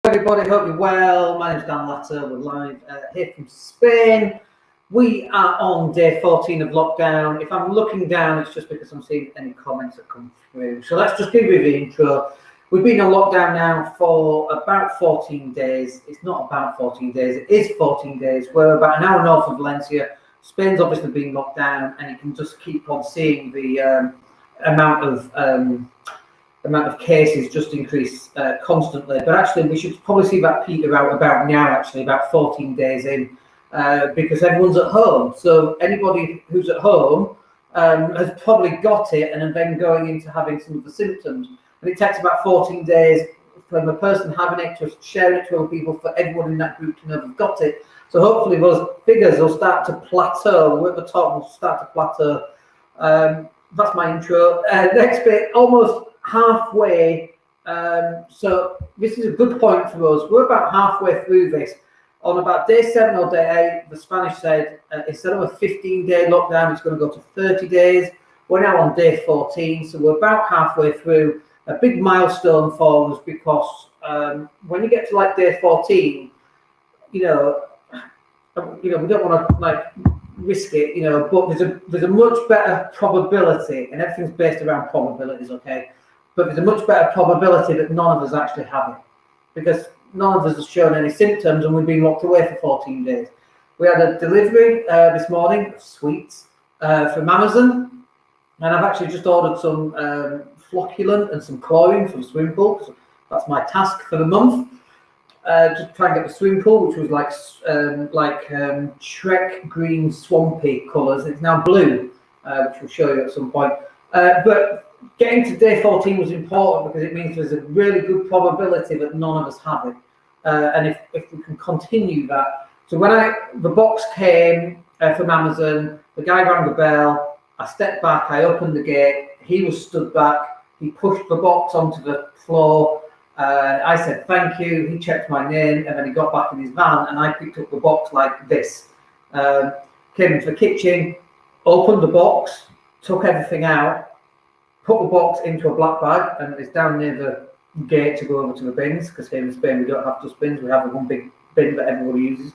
everybody, hope you're well. My name's Dan Latter, we're live here from Spain. We are on day 14 of lockdown. If I'm looking down, it's just because I'm seeing any comments that come through. So let's just give you the intro. We've been on lockdown now for about 14 days. It's not about 14 days, it is 14 days. We're about an hour north of Valencia. Spain's obviously been locked down, and you can just keep on seeing the amount of cases just increase constantly. But actually, we should probably see that peter out about now, actually, about 14 days in, because everyone's at home. So anybody who's at home has probably got it and then going into having some of the symptoms. And it takes about 14 days from a person having it to sharing it to other people for everyone in that group to know they've got it. So hopefully those figures will start to plateau. We're at the top, will start to plateau. That's my intro. Next bit, almost halfway. So this is a good point for us. We're about halfway through this. On about day 7 or day 8, the Spanish said instead of a 15-day lockdown, it's going to go to 30 days. We're now on day 14, so we're about halfway through. A big milestone for us because when you get to like day 14, we don't want to risk it, but there's a much better probability, and everything's based around probabilities, okay? But there's a much better probability that none of us actually have it, because none of us has shown any symptoms, and we've been locked away for 14 days. We had a delivery this morning of sweets from Amazon, and I've actually just ordered some flocculant and some chlorine for the swimming pool. So that's my task for the month. Just try and get the swimming pool, which was like Shrek green swampy colours. It's now blue, which we'll show you at some point. But getting to day 14 was important because it means there's a really good probability that none of us have it. And if we can continue that. So when the box came from Amazon, the guy rang the bell, I stepped back, I opened the gate, he was stood back, he pushed the box onto the floor. I said thank you, he checked my name, and then he got back in his van, and I picked up the box like this. Came into the kitchen, opened the box, took everything out, put the box into a black bag, and it's down near the gate to go over to the bins, because here in Spain we don't have dustbins, we have the one big bin that everybody uses.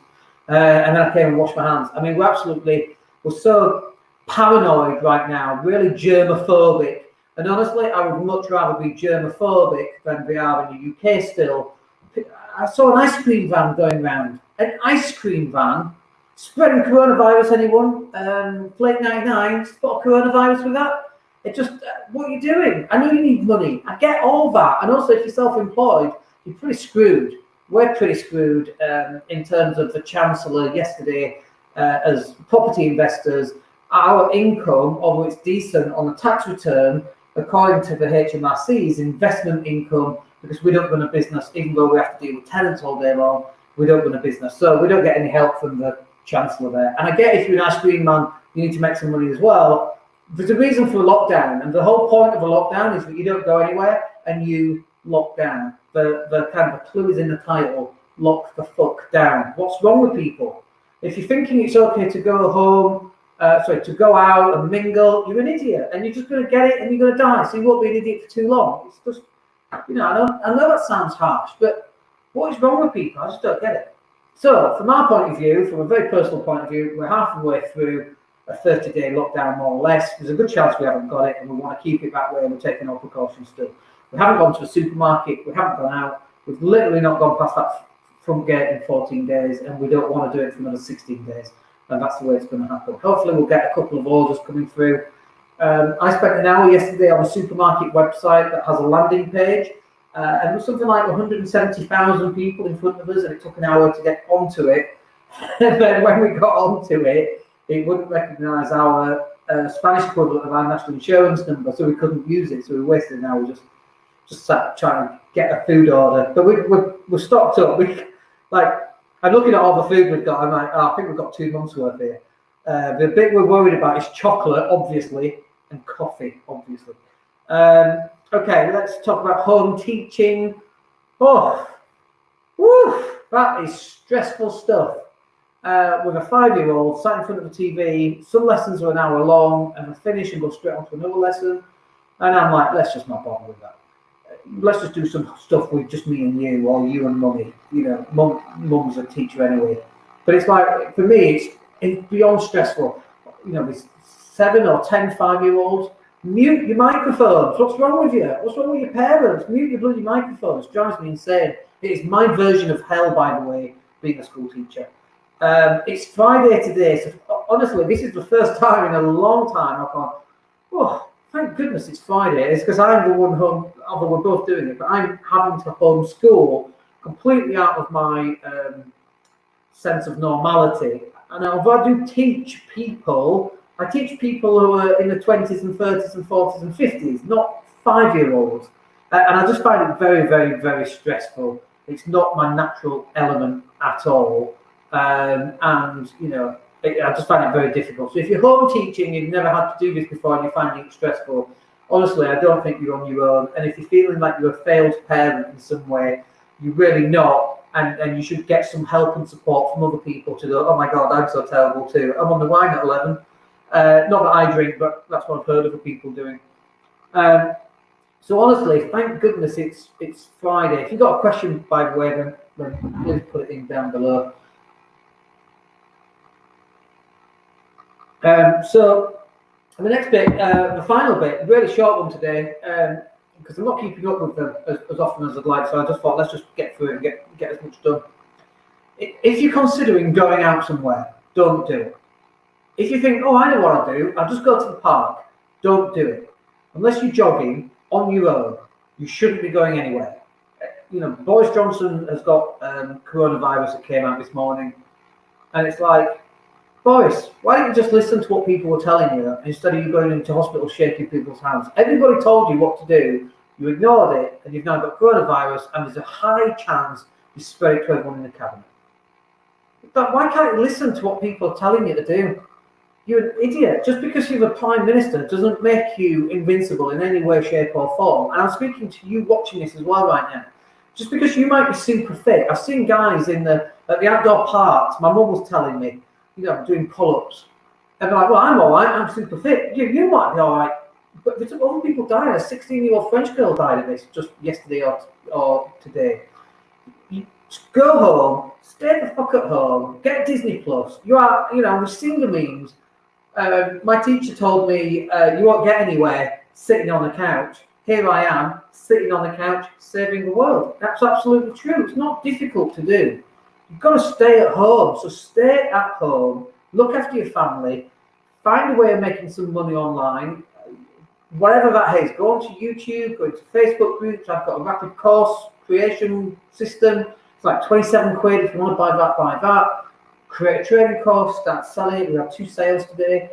And then I came and washed my hands. I mean, we're so paranoid right now, really germophobic. And honestly, I would much rather be germophobic than we are in the UK still. I saw an ice cream van going around. An ice cream van spreading coronavirus, anyone? Flake 99, spot coronavirus with that? It just, what are you doing? I know you need money. I get all that. And also, if you're self-employed, you're pretty screwed. We're pretty screwed in terms of the Chancellor yesterday as property investors. Our income, although it's decent on the tax return, according to the HMRC, is investment income, because we don't run a business, even though we have to deal with tenants all day long, we don't run a business. So we don't get any help from the Chancellor there. And I get if you're an ice cream man, you need to make some money as well. There's a reason for a lockdown, and the whole point of a lockdown is that you don't go anywhere and you lock down. The kind of clue is in the title, lock the fuck down. What's wrong with people? If you're thinking it's okay to go home, to go out and mingle, you're an idiot, and you're just going to get it and you're going to die, so you won't be an idiot for too long. It's just, I know that sounds harsh, but what is wrong with people? I just don't get it. So from our point of view, from a very personal point of view, we're halfway through a 30-day lockdown, more or less. There's a good chance we haven't got it, and we want to keep it that way, and we're taking all precautions still. We haven't gone to a supermarket, we haven't gone out, we've literally not gone past that front gate in 14 days, and we don't want to do it for another 16 days. And that's the way it's going to happen. Hopefully we'll get a couple of orders coming through. I spent an hour yesterday on a supermarket website that has a landing page, and there was something like 170,000 people in front of us, and it took an hour to get onto it. And then when we got onto it, it wouldn't recognise our Spanish equivalent of our national insurance number, so we couldn't use it. So we wasted an hour just sat trying to get a food order. But we're stocked up. I'm looking at all the food we've got. I'm like, I think we've got 2 months worth here. The bit we're worried about is chocolate, obviously, and coffee, obviously. Okay, let's talk about home teaching. Oh, woo, that is stressful stuff. With a 5-year-old sat in front of the TV, some lessons are an hour long, and I finish and go straight on to another lesson. And I'm like, let's just not bother with that. let's just do some stuff with just me and you, or you and mummy. Mum's a teacher anyway. But it's like, for me, it's beyond stressful. With 7 or 10 5-year-olds, mute your microphones. What's wrong with you? What's wrong with your parents? Mute your bloody microphones. It drives me insane. It is my version of hell, by the way, being a school teacher. It's Friday today, so honestly, this is the first time in a long time I've gone, oh, thank goodness it's Friday. It's because I'm the one home, although we're both doing it, but I'm having to homeschool completely out of my sense of normality. And although I do teach people, I teach people who are in the 20s and 30s and 40s and 50s, not 5-year-olds. And I just find it very, very, very stressful. It's not my natural element at all. I just find it very difficult. So if you're home teaching, you've never had to do this before and you're finding it stressful, honestly, I don't think you're on your own. And if you're feeling like you're a failed parent in some way, you're really not. And you should get some help and support from other people to go, oh my God, I'm so terrible too. I'm on the wine at 11. Not that I drink, but that's what I've heard other people doing. So honestly, thank goodness it's Friday. If you've got a question, by the way, then please put it in down below. So the next bit, the final bit, really short one today, because I'm not keeping up with them as often as I'd like. So I just thought, let's just get through it and get as much done. If you're considering going out somewhere, don't do it. If you think, oh, I know what I'll do, I'll just go to the park, don't do it. Unless you're jogging on your own, you shouldn't be going anywhere. Boris Johnson has got coronavirus that came out this morning, and it's like, Boris, why don't you just listen to what people were telling you instead of you going into hospital shaking people's hands? Everybody told you what to do, you ignored it, and you've now got coronavirus, and there's a high chance you spread it to everyone in the cabinet. But why can't you listen to what people are telling you to do? You're an idiot. Just because you're the Prime Minister doesn't make you invincible in any way, shape or form. And I'm speaking to you watching this as well right now. Just because you might be super fit. I've seen guys at the outdoor parks, my mum was telling me, doing pull-ups. And they're like, well, I'm all right, I'm super fit. You might be all right. But other people died. A 16-year-old French girl died of this just yesterday or today. You go home, stay the fuck at home, get Disney Plus. We've seen the memes. My teacher told me, you won't get anywhere sitting on the couch. Here I am, sitting on the couch, saving the world. That's absolutely true. It's not difficult to do. You've got to stay at home. So stay at home, look after your family, find a way of making some money online, whatever that is. Go onto YouTube, go into Facebook groups. I've got a rapid course creation system. It's like 27 quid. If you want to buy that. Create a training course, start selling it. We have 2 sales today.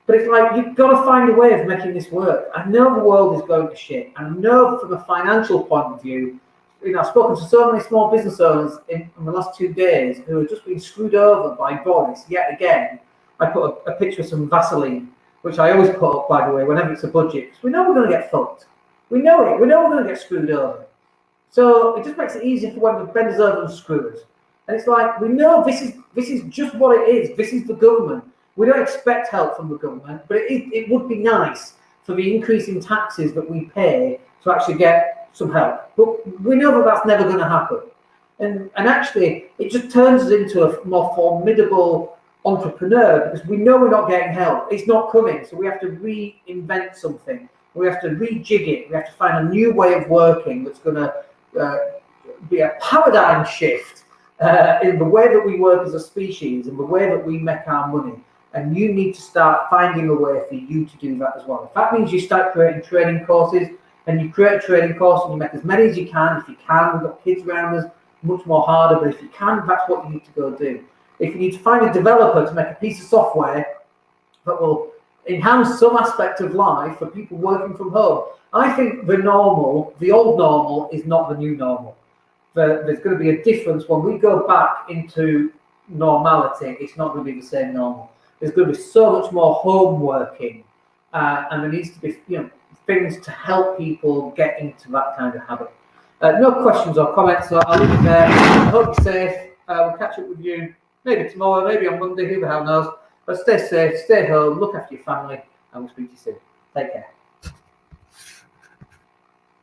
But it's like, you've got to find a way of making this work. I know the world is going to shit. I know from a financial point of view, I've spoken to so many small business owners in the last 2 days who have just been screwed over by Boris yet again. I put a picture of some Vaseline, which I always put up, by the way, whenever it's a budget, because we know we're going to get fucked. We know it. We know we're going to get screwed over. So it just makes it easier for when the bend us over and screw us. And it's like, we know this is just what it is. This is the government. We don't expect help from the government, but it would be nice for the increase in taxes that we pay to actually get some help. But we know that that's never going to happen. And actually, it just turns us into a more formidable entrepreneur because we know we're not getting help. It's not coming. So we have to reinvent something. We have to rejig it. We have to find a new way of working that's going to be a paradigm shift in the way that we work as a species and the way that we make our money. And you need to start finding a way for you to do that as well. If that means you start creating training courses, and you create a training course and you make as many as you can. If you can, we've got kids around us, much more harder, but if you can, that's what you need to go do. If you need to find a developer to make a piece of software that will enhance some aspect of life for people working from home, I think the old normal is not the new normal. There's going to be a difference when we go back into normality. It's not going to be the same normal. There's going to be so much more home working, and there needs to be things to help people get into that kind of habit. No questions or comments, so I'll leave it there. I hope you're safe. We'll catch up with you maybe tomorrow, maybe on Monday, who the hell knows. But stay safe, stay home, look after your family, and we'll speak to you soon. Take care.